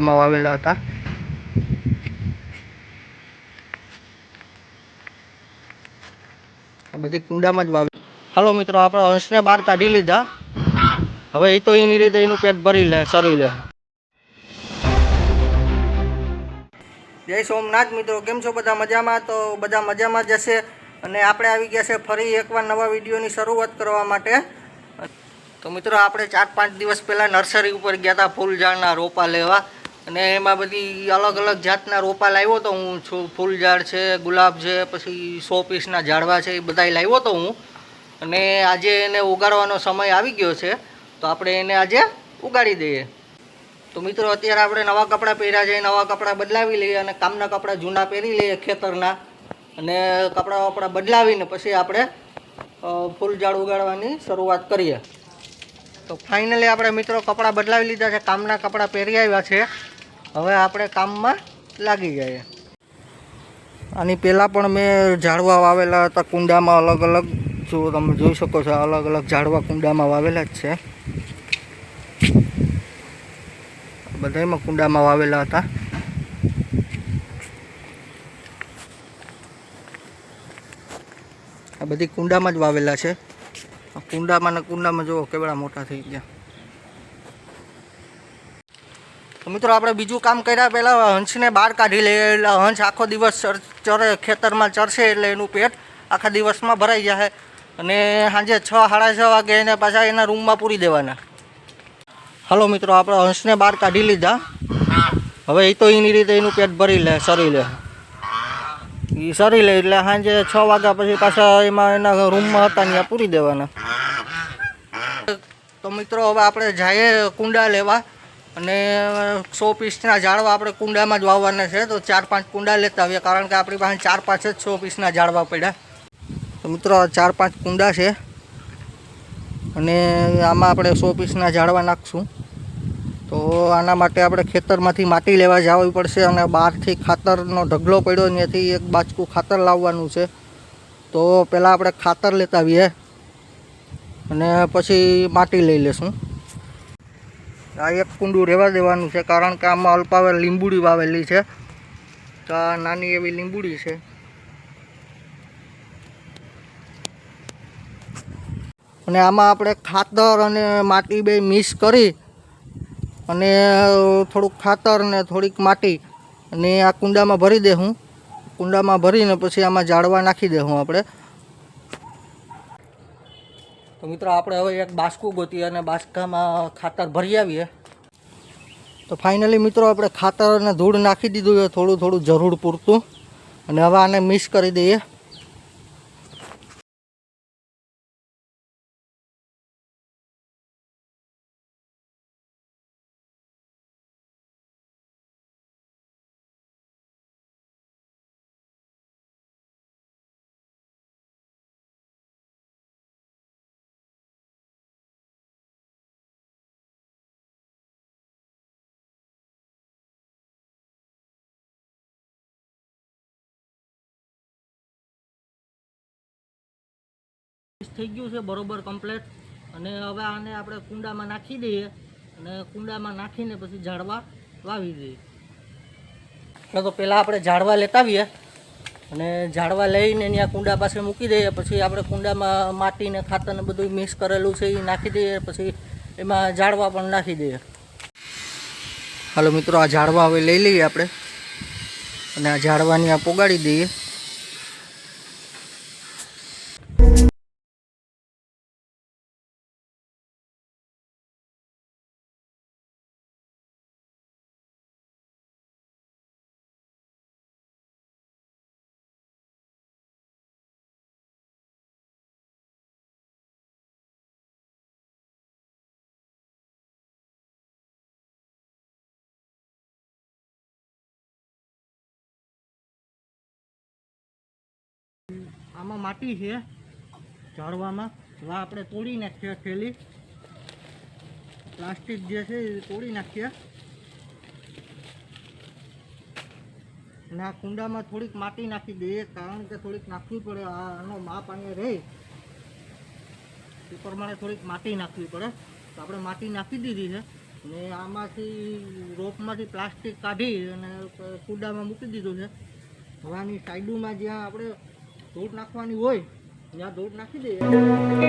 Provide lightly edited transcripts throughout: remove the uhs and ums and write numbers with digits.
કુંડામાં વાવેલા હતા। બધી કુંડામાં જ વાવે। હાલો મિત્રો, આપણે હંસને બહાર કાઢી લીધા। હવે એ તો એની રીતે એનું પેટ ભરી લે, સરી લે। જય સોમનાથ મિત્રો, કેમ છો બધા? મજામાં? તો બધા મજામાં જ હશે। અને આપણે આવી ગયા છે ફરી એકવાર નવા વિડીયોની શરૂઆત કરવા માટે। તો મિત્રો, આપણે 4-5 દિવસ પહેલાં નર્સરી ઉપર ગયા હતા ફૂલ ઝાડના રોપા લેવા। અને એમાં બધી અલગ અલગ જાતના રોપા લાવ્યો તો હું છું। ફૂલ ઝાડ છે, ગુલાબ છે, પછી 100 પીસના ઝાડવા છે, એ બધાય લાવ્યો તો હું। અને આજે એને ઉગાડવાનો સમય આવી ગયો છે, તો આપણે એને આજે ઉગાડી દઈએ। તો મિત્રો, અત્યારે આપણે નવા કપડાં પહેર્યા છે, નવા કપડાં બદલાવી લઈએ અને કામના કપડાં જૂના પહેરી લઈએ ખેતરના। અને કપડાં વપડા બદલાવીને પછી આપણે ફૂલ ઝાડ ઉગાડવાની શરૂઆત કરીએ। તો ફાઇનલી આપણે મિત્રો કપડાં બદલાવી લીધા છે, કામના કપડાં પહેરી આવ્યા છે। હવે આપણે કામમાં લાગી જઈએ। આની પહેલાં પણ મેં ઝાડવા વાવેલા હતા કુંડામાં અલગ અલગ, જો તમે જોઈ શકો છો અલગ અલગ ઝાડવા કુંડામાં વાવેલા જ છે। બધામાં કુંડામાં વાવેલા હતા। આ બધી કુંડામાં જ વાવેલા છે। કુંડામાં ને કુંડામાં જુઓ કેવડા મોટા થઈ ગયા। તો મિત્રો, આપણે બીજું કામ કર્યા પહેલાં હંસને બહાર કાઢી લઈએ। એટલે હંસ આખો દિવસ ચરે, ખેતરમાં ચરશે એટલે એનું પેટ આખા દિવસમાં ભરાઈ જશે। અને સાંજે 6-6:30 વાગે એને પાછા એના રૂમમાં પૂરી દેવાના। હાલો મિત્રો, આપણે હંસને બહાર કાઢી લીધા। હવે એ તો એની રીતે એનું પેટ ભરી લે, સરી લે। એ સરી લે એટલે સાંજે 6 વાગ્યા પછી પાછા એમાં એના રૂમમાં હતા ત્યાં પૂરી દેવાના। તો મિત્રો, હવે આપણે જઈએ કુંડા લેવા। અને 100 પીસના ઝાડવા આપણે કુંડામાં જ વાવવાના છે। તો 4-5 કુંડા લેતા આવીએ, કારણ કે આપણી પાસે 4-5 જ 100 પીસના ઝાડવા પડ્યા। તો મિત્રો, 4-5 કુંડા છે અને આમાં આપણે 100 પીસના ઝાડવા નાખશું। તો આના માટે આપણે ખેતરમાંથી માટી લેવા જવી પડશે અને બહારથી ખાતરનો ઢગલો પડ્યો, ત્યાંથી એક બાચકું ખાતર લાવવાનું છે। તો પહેલાં આપણે ખાતર લેતા આવીએ અને પછી માટી લઈ લેશું। આ એક કુંડું રહેવા દેવાનું છે, કારણ કે આમાં અલ્પાવેલ લીંબુડી વાવેલી છે। તો આ નાની એવી લીંબુડી છે। અને આમાં આપણે ખાતર અને માટી બે મિક્સ કરી અને થોડુંક ખાતર ને થોડીક માટી અને આ કુંડામાં ભરી દેવું। કુંડામાં ભરીને પછી આમાં ઝાડવા નાખી દેવું આપણે। તો મિત્રો, આપણે હવે એક બાસકું ગોતીએ અને બાસકામાં ખાતર ભરી આવીએ। તો ફાઇનલી મિત્રો, આપણે ખાતર અને ધૂળ નાખી દીધું છે, થોડું થોડું જરૂર પૂરતું। અને હવે આને મિક્સ કરી દઈએ। થઈ ગયું છે બરોબર કમ્પ્લીટ। અને હવે આને આપણે કુંડામાં નાખી દઈએ અને કુંડામાં નાખીને પછી ઝાડવા વાવી દઈએ। એટલે તો પહેલાં આપણે ઝાડવા લેતા આવીએ અને ઝાડવા લઈને ત્યાં કુંડા પાસે મૂકી દઈએ। પછી આપણે કુંડામાં માટી ને ખાતર ને બધું મિક્સ કરેલું છે એ નાખી દઈએ, પછી એમાં ઝાડવા પણ નાખી દઈએ। હાલો મિત્રો, આ ઝાડવા હવે લઈ લઈએ આપણે અને આ ઝાડવાની આ પોગાડી દઈએ। આમાં માટી છે ઝાડવામાં, હવે આપણે તોડી નાખીએ। થેલી પ્લાસ્ટિક જે છે એ તોડી નાખીએ અને આ કુંડામાં થોડીક માટી નાખી દઈએ, કારણ કે થોડીક નાખવી પડે। આનો માપ અહીંયા રહે એ પ્રમાણે થોડીક માટી નાખવી પડે। તો આપણે માટી નાખી દીધી છે। ને આમાંથી રોપમાંથી પ્લાસ્ટિક કાઢી અને કુંડામાં મૂકી દીધું છે. હવે આની સાઈડમાં જ્યાં આપણે ધૂળ નાખવાની હોય ત્યાં ધૂળ નાખી દઈએ.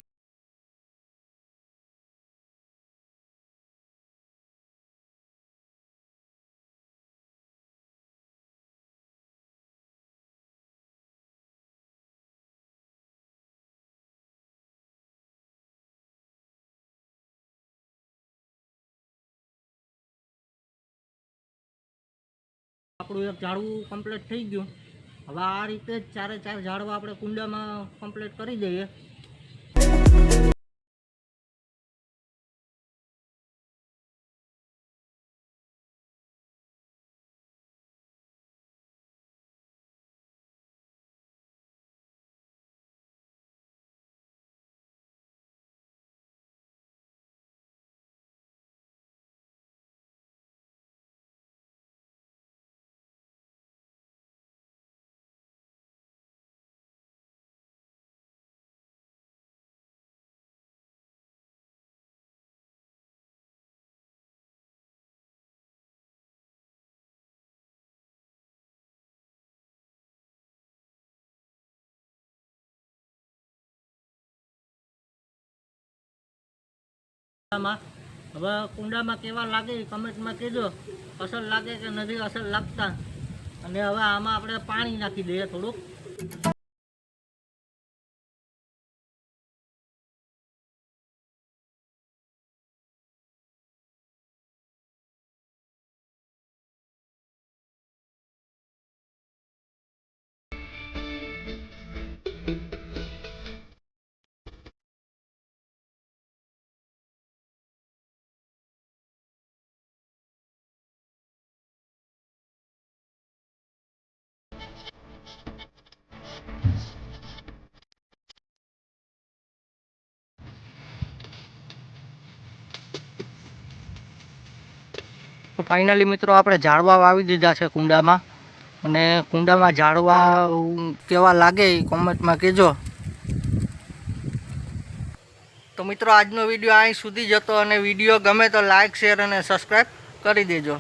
આપણું એક ઝાડવું કમ્પ્લીટ થઈ ગયું. હવે આ રીતે જ 4 ઝાડવા આપણે કુંડામાં કમ્પ્લીટ કરી દઈએ. હવે કુંડામાં કેવા લાગે કમેન્ટમાં કહેજો. અસર લાગે કે નથી અસર લાગતા. અને હવે આમાં આપણે પાણી નાખી દઈએ થોડુંક. તો ફાઇનલી મિત્રો આપણે ઝાડવા વાવી દીધા છે કુંડામાં. અને કુંડામાં ઝાડવા કેવા લાગે એ કોમેન્ટમાં કહેજો. તો મિત્રો આજનો વિડીયો અહીં સુધી જ હતો. અને વિડીયો ગમે તો લાઇક, શેર અને સબસ્ક્રાઈબ કરી દેજો.